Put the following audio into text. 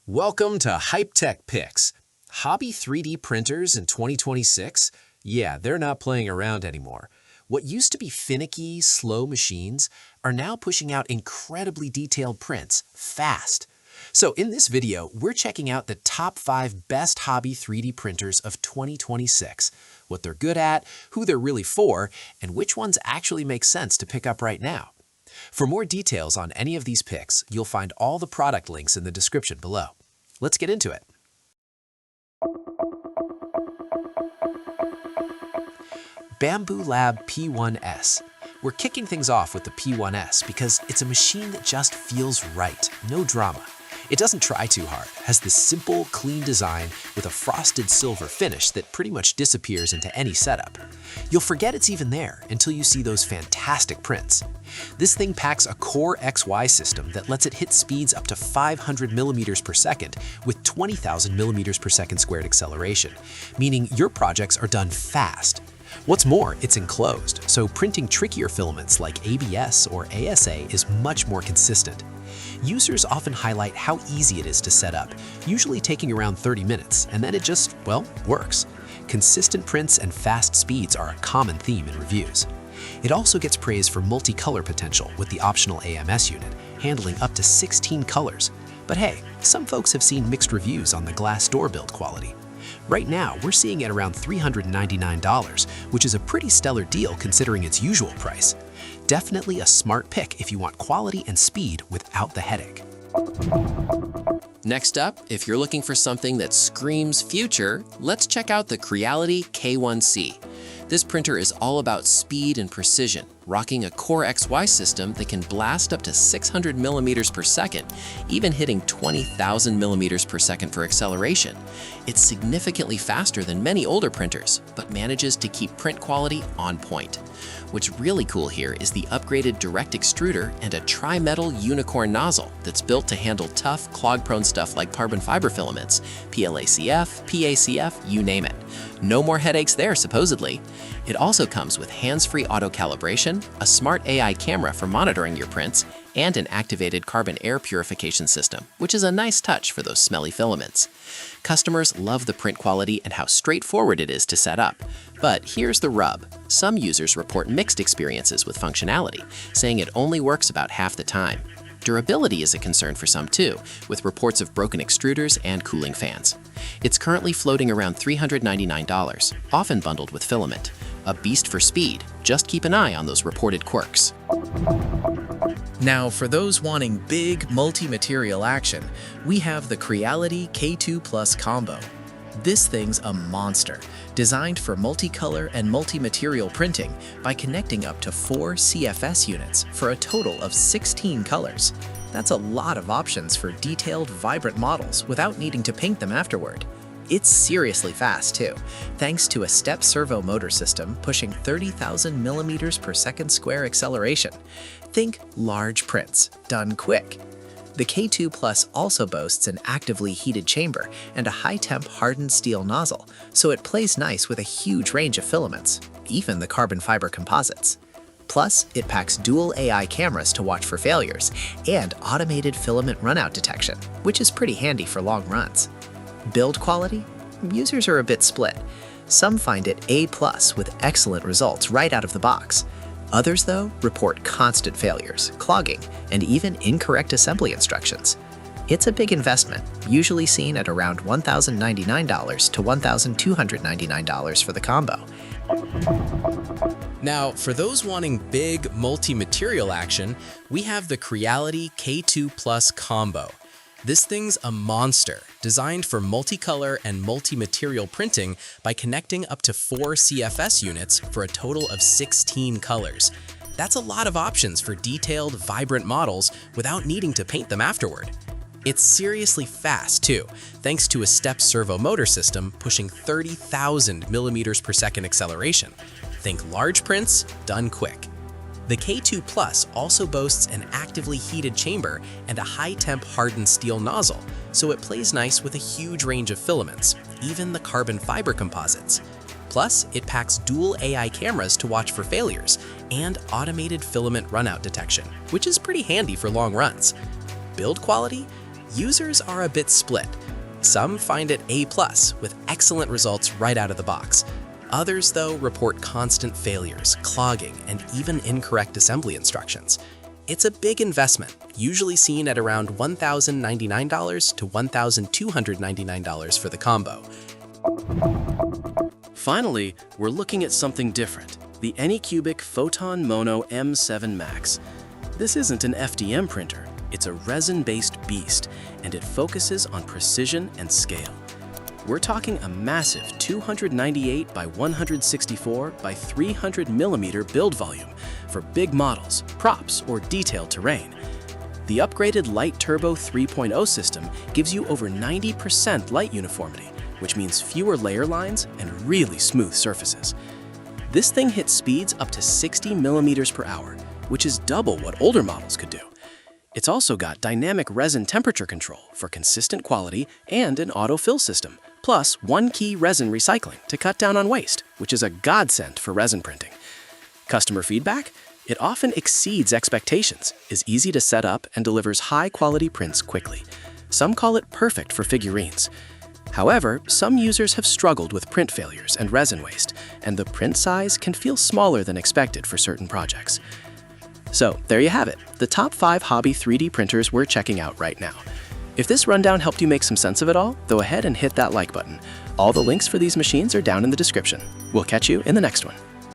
Welcome to Hype Tech Picks. Hobby 3D printers in 2026? Yeah, they're not playing around anymore. What used to be finicky, slow machines are now pushing out incredibly detailed prints fast. So in this video, we're checking out the top 5 best hobby 3D printers of 2026, what they're good at, who they're really for, and which ones actually make sense to pick up right now. For more details on any of these picks, you'll find all the product links in the description below. Let's get into it. Bambu Lab P1S. We're kicking things off with the P1S because it's a machine that just feels right, no drama. It doesn't try too hard, has this simple, clean design with a frosted silver finish that pretty much disappears into any setup. You'll forget it's even there until you see those fantastic prints. This thing packs a CoreXY system that lets it hit speeds up to 500 millimeters per second with 20,000 millimeters per second squared acceleration, meaning your projects are done fast. What's more, it's enclosed, so printing trickier filaments like ABS or ASA is much more consistent. Users often highlight how easy it is to set up, usually taking around 30 minutes, and then it just, well, works. Consistent prints and fast speeds are a common theme in reviews. It also gets praise for multicolor potential with the optional AMS unit, handling up to 16 colors. But hey, some folks have seen mixed reviews on the glass door build quality. Right now, we're seeing it around $399, which is a pretty stellar deal considering its usual price. Definitely a smart pick if you want quality and speed without the headache. Next up, if you're looking for something that screams future, let's check out the Creality K1C. This printer is all about speed and precision, rocking a CoreXY system that can blast up to 600 millimeters per second, even hitting 20,000 millimeters per second for acceleration. It's significantly faster than many older printers, but manages to keep print quality on point. What's really cool here is the upgraded direct extruder and a tri-metal unicorn nozzle that's built to handle tough, clog-prone stuff like carbon fiber filaments, PLACF, PACF, you name it. No more headaches there, supposedly. It also comes with hands-free auto-calibration, a smart AI camera for monitoring your prints, and an activated carbon air purification system, which is a nice touch for those smelly filaments. Customers love the print quality and how straightforward it is to set up. But here's the rub. Some users report mixed experiences with functionality, saying it only works about half the time. Durability is a concern for some too, with reports of broken extruders and cooling fans. It's currently floating around $399, often bundled with filament. A beast for speed, just keep an eye on those reported quirks. Now, for those wanting big, multi-material action, we have the Creality K2 Plus Combo. This thing's a monster, designed for multicolor and multi-material printing by connecting up to 4 CFS units for a total of 16 colors. That's a lot of options for detailed, vibrant models without needing to paint them afterward. It's seriously fast too, thanks to a step servo motor system pushing 30,000 millimeters per second square acceleration. Think large prints, done quick. The K2 Plus also boasts an actively heated chamber and a high-temp hardened steel nozzle, so it plays nice with a huge range of filaments, even the carbon fiber composites. Plus, it packs dual AI cameras to watch for failures and automated filament runout detection, which is pretty handy for long runs. Build quality? Users are a bit split. Some find it A+ with excellent results right out of the box. Others, though, report constant failures, clogging, and even incorrect assembly instructions. It's a big investment, usually seen at around $1,099 to $1,299 for the combo. Now, for those wanting big multi-material action, we have the Creality K2 Plus Combo. This thing's a monster, designed for multicolor and multi-material printing by connecting up to 4 CFS units for a total of 16 colors. That's a lot of options for detailed, vibrant models without needing to paint them afterward. It's seriously fast too, thanks to a step servo motor system pushing 30,000 millimeters per second acceleration. Think large prints, done quick. The K2 Plus also boasts an actively heated chamber and a high-temp hardened steel nozzle, so it plays nice with a huge range of filaments, even the carbon fiber composites. Plus, it packs dual AI cameras to watch for failures and automated filament runout detection, which is pretty handy for long runs. Build quality? Users are a bit split. Some find it A+, with excellent results right out of the box. Others, though, report constant failures, clogging, and even incorrect assembly instructions. It's a big investment, usually seen at around $1,099 to $1,299 for the combo. Finally, we're looking at something different, the Anycubic Photon Mono M7 Max. This isn't an FDM printer, it's a resin-based beast, and it focuses on precision and scale. We're talking a massive 298 by 164 by 300 millimeter build volume for big models, props, or detailed terrain. The upgraded Light Turbo 3.0 system gives you over 90% light uniformity, which means fewer layer lines and really smooth surfaces. This thing hits speeds up to 60 millimeters per hour, which is double what older models could do. It's also got dynamic resin temperature control for consistent quality and an autofill system, plus one-key resin recycling to cut down on waste, which is a godsend for resin printing. Customer feedback? It often exceeds expectations, is easy to set up, and delivers high-quality prints quickly. Some call it perfect for figurines. However, some users have struggled with print failures and resin waste, and the print size can feel smaller than expected for certain projects. So there you have it, the top 5 hobby 3D printers we're checking out right now. If this rundown helped you make some sense of it all, go ahead and hit that like button. All the links for these machines are down in the description. We'll catch you in the next one.